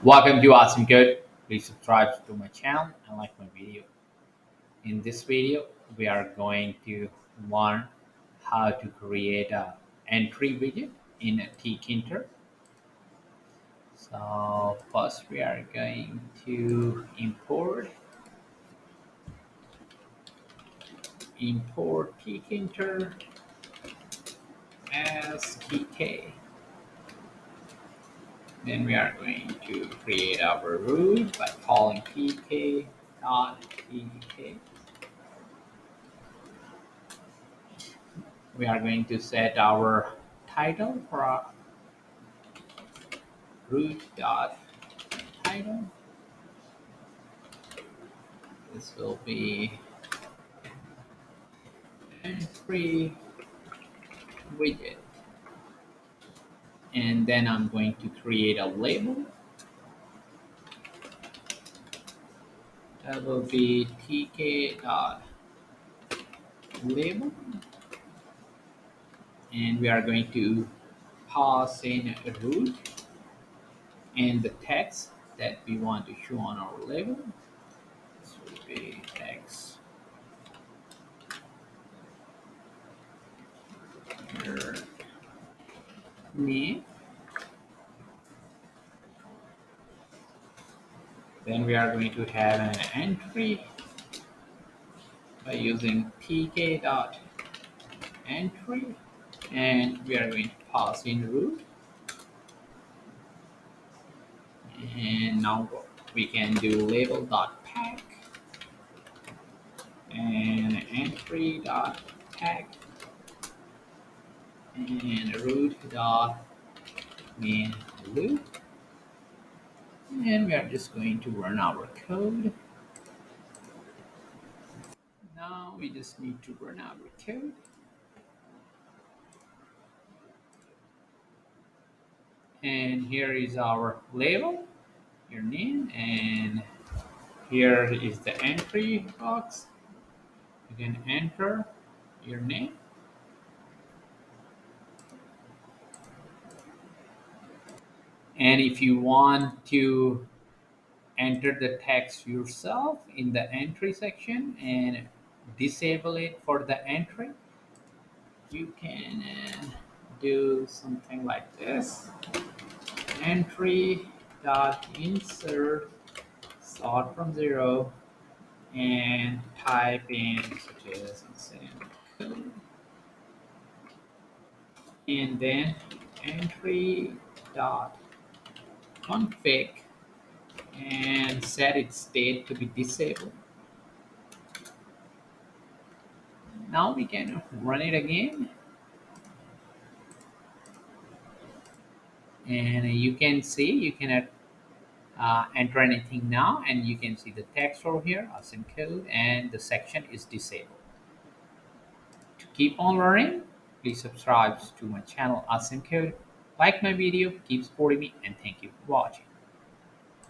Welcome to Awesome Code. Please subscribe to my channel and like my video. In this video, we are going to learn how to create a entry widget in a Tkinter. So first we are going to import Tkinter as TK. Then we are going to create our root by calling tk.tk. We are going to set our title for our root.title. This will be entry widget. And then I'm going to create a label. That will be tk.label. And we are going to pass in a root and the text that we want to show on our label. This will be text. Your name. Then we are going to have an entry by using tk.entry, and we are going to pass in root. And now we can do label.pack and entry.pack and root.main loop. And we are just going to run our code. Now we just need to run our code. And here is our label, your name, and here is the entry box. You can enter your name. And if you want to enter the text yourself in the entry section and disable it for the entry, you can do something like this. Entry dot insert start from 0 and type in such as code, and then entry dot config and set its state to be disabled. Now we can run it again, and you can see you cannot enter anything now, and you can see the text over here, awesome code, and the section is disabled. To keep on learning, please subscribe to my channel Awesome Code, like my video, keep supporting me, and thank you for watching.